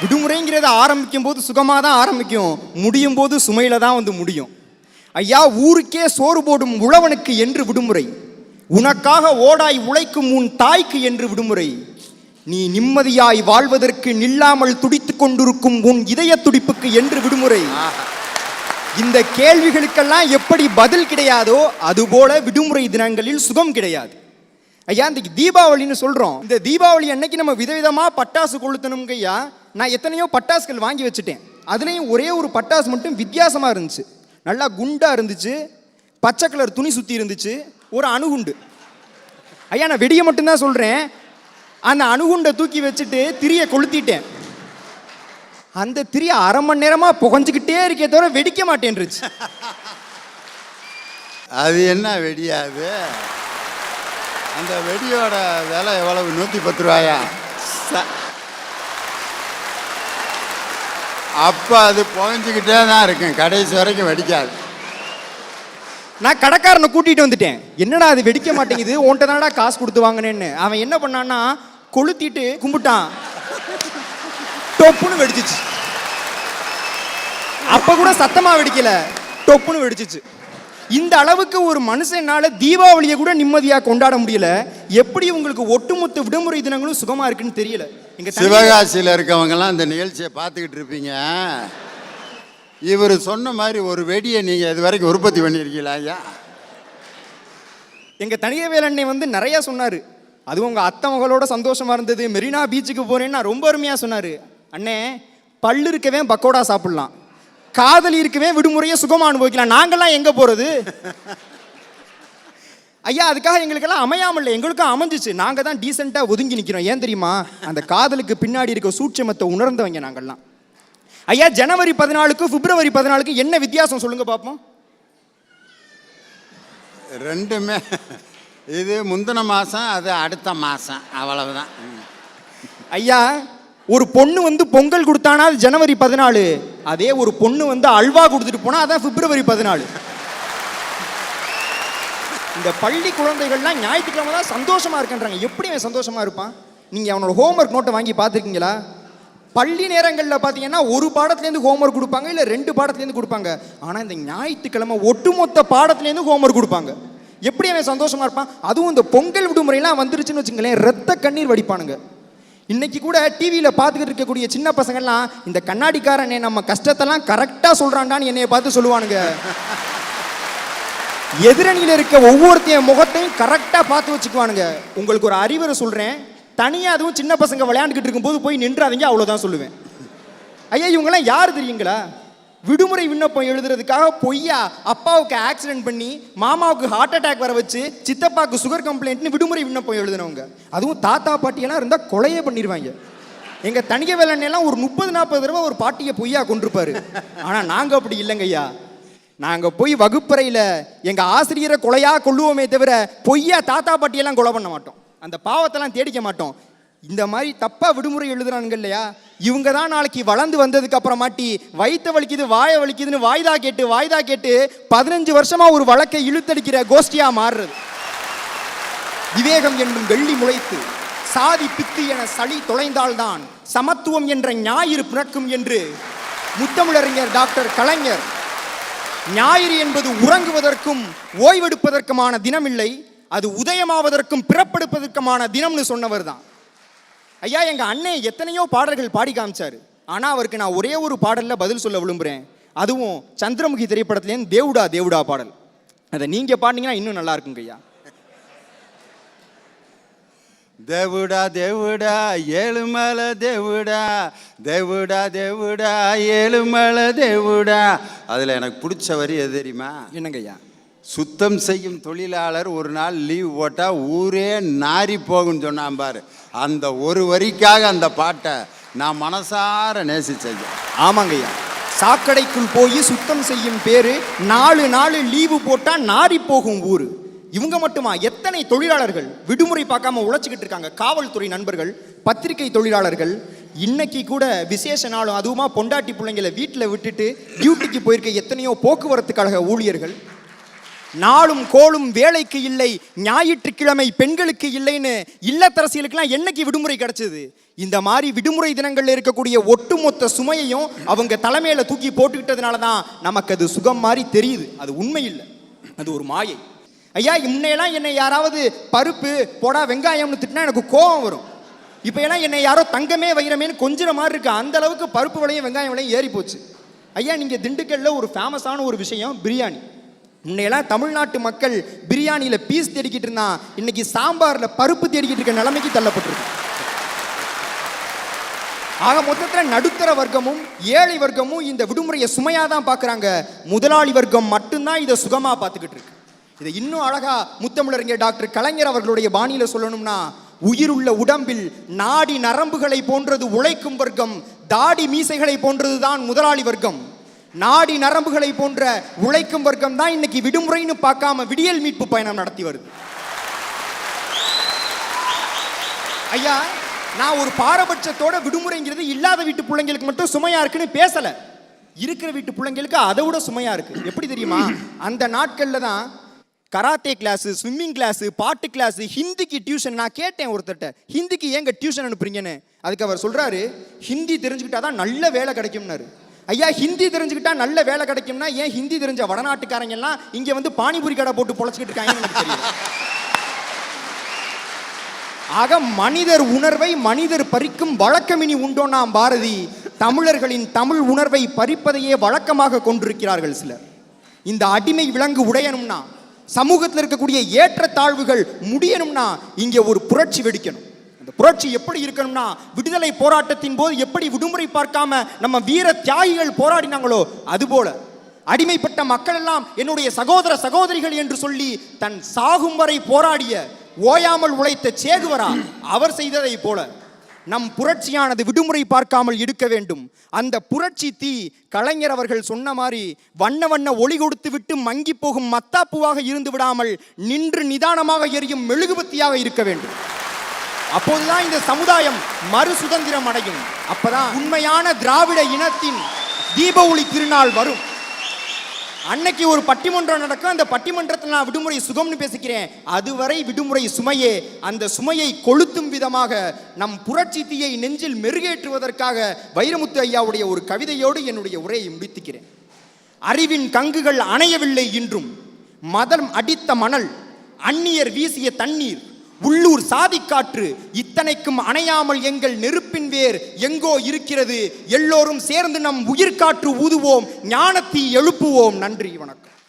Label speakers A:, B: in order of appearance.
A: விடுமுறைங்கிறத ஆரம்பிக்கும் போது சுகமாக தான் ஆரம்பிக்கும், முடியும் போது சுமையில தான் வந்து முடியும். ஐயா, ஊருக்கே சோறு போடும் உழவனுக்கு என்று விடுமுறை, உனக்காக ஓடாய் உழைக்கும் உன் தாய்க்கு என்று விடுமுறை, நீ நிம்மதியாய் வாழ்வதற்கு நில்லாமல் துடித்துக் கொண்டிருக்கும் உன் இதய துடிப்புக்கு என்று விடுமுறை. இந்த கேள்விகளுக்கெல்லாம் எப்படி பதில் கிடையாதோ அதுபோல விடுமுறை தினங்களில் சுகம் கிடையாது. ஐயா, இந்த தீபாவளின்னு சொல்றோம், இந்த தீபாவளி அன்னைக்கு நம்ம விதவிதமா பட்டாசு கொளுத்தணுங்க. ஐயா, நான் எத்தனையோ பட்டாசுகள் வாங்கி வச்சுட்டேன். அதுலேயும் ஒரே ஒரு பட்டாசு மட்டும் வித்தியாசமா இருந்துச்சு. நல்லா குண்டா இருந்துச்சு, பச்சை கலர் துணி சுத்தி இருந்துச்சு, ஒரு அணுகுண்டு. ஐயா, நான் வெடியை மட்டும்தான் சொல்றேன். அந்த அணுகுண்டை தூக்கி வச்சுட்டு திரியை கொளுத்திட்டேன். அந்த திரிய அரை மணி நேரமா புகஞ்சுக்கிட்டே இருக்கே தவிர வெடிக்க மாட்டேன்ருச்சு.
B: அது என்ன வெடியாது? அந்த வெடியோட விலை எவ்வளவு? 110 ரூபாயா? அப்போ அது புகஞ்சிக்கிட்டே தான் இருக்கும், கடைசி வரைக்கும் வெடிக்காது.
A: நான் கடைக்காரனை கூட்டிட்டு வந்துட்டேன். என்னடா அது வெடிக்க மாட்டேங்குது, உன்ட்ட தானடா காசு கொடுத்து வாங்கினேன்னு. அவன் என்ன பண்ணான்னா கொளுத்திட்டு கும்பிட்டான், டொப்புன்னு வெடிச்சிச்சு. அப்ப கூட சத்தமா வெடிக்கல, டொப்புன்னு வெடிச்சிச்சு. இந்த அளவுக்கு ஒரு மனுஷனால தீபாவளியை கூட நிம்மதியா கொண்டாட முடியல. எப்படி உங்களுக்கு ஒட்டுமொத்த விடுமுறை தினங்களும் சுகமா இருக்குன்னு தெரியல.
B: சிவகாசியில் இருக்கவங்கலாம் இந்த நிகழ்ச்சியை பார்த்துக்கிட்டு இருப்பீங்க. இவர் சொன்ன மாதிரி ஒரு வெடியை நீங்க இது வரைக்கும் உற்பத்தி பண்ணியிருக்கீங்களா ஐயா?
A: எங்க தனியவேல் அண்ணே வந்து நிறைய சொன்னாரு. அதுவும் உங்க அத்தை மகளோட சந்தோஷமா இருந்தது. மெரினா பீச்சுக்கு போறேன்னா ரொம்ப அருமையா சொன்னாரு. அண்ணே, பல்லு இருக்கவே பக்கோடா சாப்பிடலாம், காதலி இருக்கவே விடுமுறையை சுகமா அனுபவிக்கலாம், நாங்கெல்லாம் எங்க போறது? ஐயா, அதுக்காக எங்களுக்கெல்லாம் அமையாமல் எங்களுக்கும் அமைஞ்சிச்சு. நாங்க தான் டீசெண்டா ஒதுங்கி நிக்கிறோம். ஏன் தெரியுமா? அந்த காதலுக்கு பின்னாடி இருக்க சூட்சமத்தை உணர்ந்தவங்க நாங்கெல்லாம். ஐயா, ஜனவரி 14க்கும் பிப்ரவரி 14க்கும் என்ன வித்தியாசம் சொல்லுங்க பாப்போம்.
B: ரெண்டுமே இது முந்தின மாசம், அது அடுத்த மாசம், அவ்வளவுதான்.
A: ஐயா, ஒரு பொண்ணு வந்து பொங்கல் கொடுத்தானா அது ஜனவரி 14. அதே ஒரு பொண்ணு வந்து அல்வா கொடுத்துட்டு போனா அதான் பிப்ரவரி 14. இந்த பள்ளி குழந்தைகள்லாம் ஞாயிற்றுக்கிழமை தான் சந்தோஷமா இருக்கின்றாங்க. எப்படி அவன் சந்தோஷமா இருப்பான்? நீங்க அவனோட ஹோம்ஒர்க் நோட்டை வாங்கி பார்த்துருக்கீங்களா? பள்ளி நேரங்களில் பார்த்தீங்கன்னா ஒரு பாடத்துலேருந்து ஹோம்ஒர்க் கொடுப்பாங்க, இல்லை 2 பாடத்துலேருந்து கொடுப்பாங்க. ஆனால் இந்த ஞாயிற்றுக்கிழமை ஒட்டுமொத்த பாடத்துலேருந்து ஹோம்ஒர்க் கொடுப்பாங்க. எப்படி அவன் சந்தோஷமா இருப்பான்? அதுவும் இந்த பொங்கல் விடுமுறையெல்லாம் வந்துருச்சுன்னு வச்சுங்களேன், ரத்த கண்ணீர் வடிப்பானுங்க. இன்னைக்கு கூட டிவியில் பார்த்துக்கிட்டு இருக்கக்கூடிய சின்ன பசங்கள்லாம் இந்த கண்ணாடிக்காரனே நம்ம கஷ்டத்தெல்லாம் கரெக்டாக சொல்கிறான்டான்னு என்னைய பார்த்து சொல்லுவானுங்க. எதிரணியில் இருக்க ஒவ்வொருத்தையும் முகத்தையும் கரெக்டாக பார்த்து வச்சுக்குவானுங்க. உங்களுக்கு ஒரு அறிவுரை சொல்கிறேன், தனியாக அதுவும் சின்ன பசங்க விளையாண்டுக்கிட்டு இருக்கும்போது போய் நின்றாதீங்க, அவ்வளோதான் சொல்லுவேன். ஐயா, இவங்கெல்லாம் யார் தெரியுங்களா? விடுமுறை விண்ணப்பம் எழுதுறதுக்காக பொய்யா அப்பாவுக்கு ஆக்சிடென்ட் பண்ணி, மாமாவுக்கு ஹார்ட் அட்டாக் வர வச்சு, சித்தப்பாவுக்கு சுகர் கம்ப்ளைண்ட்னு விடுமுறை விண்ணப்பம் எழுதினவங்க. அதுவும் தாத்தா பாட்டியெல்லாம் இருந்தால் கொலையே பண்ணிடுவாங்க. எங்கள் தனிகவேல் அண்ணெல்லாம் ஒரு 30-40 தடவை ஒரு பாட்டியை பொய்யா கொண்டிருப்பாரு. ஆனால் நாங்கள் அப்படி இல்லைங்க ஐயா. நாங்கள் போய் வகுப்பறையில் எங்கள் ஆசிரியரை கொலையா கொள்ளுவோமே தவிர பொய்யா தாத்தா பாட்டியெல்லாம் கொலை பண்ண மாட்டோம். அந்த பாவத்தெல்லாம் தேடிக்க மாட்டோம். இந்த மாதிரி தப்பா விடுமுறை எழுதுறானுங்க இல்லையா, இவங்க தான் நாளைக்கு வளர்ந்து வந்ததுக்கு அப்புறமாட்டி வயிற்று வலிக்குது வாயை வலிக்குதுன்னு வாய்தா கேட்டு 15 வருஷமா ஒரு வழக்கை இழுத்தடிக்கிற கோஷ்டியா மாறுறது. விவேகம் என்னும் வெள்ளி முளைத்து சாதி பித்து என சளி தொலைந்தால்தான் சமத்துவம் என்ற ஞாயிறு பிறக்கும் என்று முத்தமிழறிஞர் டாக்டர் கலைஞர், ஞாயிறு என்பது உறங்குவதற்கும் ஓய்வெடுப்பதற்குமான தினமில்லை, அது உதயமாவதற்கும் பிறப்பெடுப்பதற்குமான தினம்னு சொன்னவர் தான். ஐயா, எங்க அண்ணே எத்தனையோ பாடல்கள் பாடி காமிச்சாரு. ஆனா அவருக்கு நான் ஒரே ஒரு பாடல்ல பதில் சொல்ல விரும்புறேன். அதுவும் சந்திரமுகி திரைப்படத்திலேருந்து தேவுடா தேவுடா பாடல். அதை நீங்க பாடினீங்கன்னா இன்னும் நல்லா இருக்குங்க ஐயா.
B: தேவுடா தேவுடா ஏழுமலை தேவுடா, தேவுடா தேவுடா ஏழுமலை தேவுடா. அதில் எனக்கு பிடிச்ச வரி எது தெரியுமா?
A: என்னங்க ஐயா?
B: சுத்தம் செய்யும் தொழிலாளர் ஒரு நாள் லீவ் போட்டால் ஊரே நாரி போகும்னு சொன்னான் பாரு. அந்த ஒரு வரிக்காக அந்த பாட்டை நான் மனசார நேசிச்சேன்.
A: ஆமாங்க ஐயா, சாக்கடைக்குள் போய் சுத்தம் செய்யும் பேரு 4 நாள் லீவு போட்டா நாரி போகும் ஊரு. இவங்க மட்டுமா, எத்தனை தொழிலாளர்கள் விடுமுறை பார்க்காம உழைச்சிக்கிட்டு இருக்காங்க. காவல்துறை நண்பர்கள், பத்திரிகை தொழிலாளர்கள், இன்னைக்கு கூட விசேஷ நாளும் அதுவுமா பொண்டாட்டி பிள்ளைங்களை வீட்டில் விட்டுட்டு டியூட்டிக்கு போயிருக்க எத்தனையோ போக்குவரத்து கழக ஊழியர்கள். நாளும் கோளும் வேலைக்கு இல்லை, ஞாயிற்றுக்கிழமை பெண்களுக்கு இல்லைன்னு இல்லத்தரசிகளுக்கெல்லாம் என்னைக்கு விடுமுறை கிடைச்சது? இந்த மாதிரி விடுமுறை தினங்கள்ல இருக்கக்கூடிய ஒட்டுமொத்த சுமையையும் அவங்க தலைமையில தூக்கி போட்டுக்கிட்டதுனால தான் நமக்கு அது சுகம் மாதிரி தெரியுது. அது உண்மை இல்லை, அது ஒரு மாயை. ஐயா, முன்னையெல்லாம் என்னை யாராவது பருப்பு போடா வெங்காயம்னு திட்டினா எனக்கு கோபம் வரும். இப்போ எல்லாம் என்னை யாரோ தங்கமே வைரமேன்னு கொஞ்சிற மாதிரி இருக்கு. அந்த அளவுக்கு பருப்பு விலையும் வெங்காயம் விலையும் ஏறி போச்சு. ஐயா, நீங்க திண்டுக்கல்ல ஒரு ஃபேமஸான ஒரு விஷயம் பிரியாணி. முன்னையெல்லாம் தமிழ்நாட்டு மக்கள் பிரியாணியில பீஸ் தேடிக்கிட்டு இருந்தான், இன்னைக்கு சாம்பார்ல பருப்பு தேடிக்கிட்டு இருக்க நிலைமைக்கு தள்ளப்பட்டிருக்கு. ஆக மொத்தத்தில் நடுத்தர வர்க்கமும் ஏழை வர்க்கமும் இந்த விடுமுறையை சுமையா தான் பார்க்குறாங்க. முதலாளி வர்க்கம் மட்டும்தான் இதை சுகமா பார்த்துக்கிட்டு இருக்கு. இதை இன்னும் அழகா முத்தமிழறிஞர் டாக்டர் கலைஞர் அவர்களுடைய பாணியில சொல்லணும்னா, உயிருள்ள உடம்பில் நாடி நரம்புகளை போன்றது உழைக்கும் வர்க்கம், தாடி மீசைகளை போன்றதுதான் முதலாளி வர்க்கம். நாடி நரம்புகளை போன்ற உழைக்கும் வர்க்கம் தான் இன்னைக்கு விடுமுறைன்னு பார்க்காம விடியல் மீட்பு பயணம் நடத்தி வருது. ஐயா, நான் ஒரு பாரபட்சத்தோட விடுமுறைங்கிறது இல்லாத வீட்டு பிள்ளைங்களுக்கு மட்டும் சுமையா இருக்குன்னு பேசல. இருக்கிற வீட்டு பிள்ளைங்களுக்கு அதை விட சுமையா இருக்கு. எப்படி தெரியுமா? அந்த நாட்கள்ல தான் கராத்தே கிளாஸ், ஸ்விம்மிங் கிளாஸ், பாட்டு கிளாஸ், ஹிந்திக்கு டியூஷன். நான் கேட்டேன் ஒருத்தட்ட, ஹிந்திக்கு ஏங்க டியூஷன் அனுப்புறீங்கன்னு. அதுக்கு அவர் சொல்றாரு, ஹிந்தி தெரிஞ்சுக்கிட்டாதான் நல்ல வேலை கிடைக்கும்னாரு. ஐயா, ஹிந்தி தெரிஞ்சுக்கிட்டா நல்ல வேலை கிடைக்கும்னா ஏன் ஹிந்தி தெரிஞ்ச வடநாட்டுக்காரங்க எல்லாம் இங்க வந்து பானிபூரி கடை போட்டு பொழைச்சிக்கிட்டு இருக்காங்கன்னு எனக்கு தெரியும். ஆக மனிதர் உணர்வை மனிதர் பறிக்கும் வழக்கமினி உண்டோனாம் பாரதி. தமிழர்களின் தமிழ் உணர்வை பறிப்பதையே வழக்கமாக கொண்டிருக்கிறார்கள் சிலர். இந்த அடிமை விலங்கு உடையணும்னா, சமூகத்தில் இருக்கக்கூடிய ஏற்றத்தாழ்வுகள் முடியணும்னா இங்கே ஒரு புரட்சி வெடிக்கணும். அந்த புரட்சி எப்படி இருக்கணும்னா, விடுதலை போராட்டத்தின் போது எப்படி விடுமுறை பார்க்காம நம்ம வீர தியாகிகள் போராடினாங்களோ அதுபோல அடிமைப்பட்ட மக்கள் எல்லாம் என்னுடைய சகோதர சகோதரிகள் என்று சொல்லி தன் சாகும் வரை போராடிய ஓயாமல் உழைத்த சேகுவரா அவர் செய்ததை போல நம் புரட்சியானது விடுமுறை பார்க்காமல் இருக்க வேண்டும். அந்த புரட்சி தீ கலைஞர் அவர்கள் சொன்ன மாதிரி வண்ண வண்ண ஒளி கொடுத்து விட்டு மங்கி போகும் மத்தாப்புவாக இருந்து விடாமல் நின்று நிதானமாக எரியும் மெழுகுபத்தியாக இருக்க வேண்டும். அப்போதுதான் இந்த சமுதாயம் மறு சுதந்திரம் அடையும். அப்பதான் உண்மையான திராவிட இனத்தின் தீப ஒளி திருநாள் வரும். அன்னைக்கு ஒரு பட்டிமன்றம் நடக்கும். அந்த பட்டிமன்றத்தில் நான் விடுமுறை சுகம்னு பேசிக்கிறேன். அதுவரை விடுமுறை சுமையே. அந்த சுமையை கொளுத்தும் விதமாக நம் புரட்சி தீயை நெஞ்சில் மெருகேற்றுவதற்காக வைரமுத்து ஐயாவுடைய ஒரு கவிதையோடு என்னுடைய உரையை முடித்துக்கிறேன். அறிவின் கங்குகள் அணையவில்லை இன்றும், மதம் அடித்த மணல், அந்நியர் வீசிய தண்ணீர், உள்ளூர் சாதிக்காற்று, இத்தனைக்கும் அணையாமல் எங்கள் நெருப்பின் வேர் எங்கோ இருக்கிறது. எல்லோரும் சேர்ந்து நம் உயிர்காற்று ஊதுவோம், ஞானத்தீ எழுப்புவோம். நன்றி, வணக்கம்.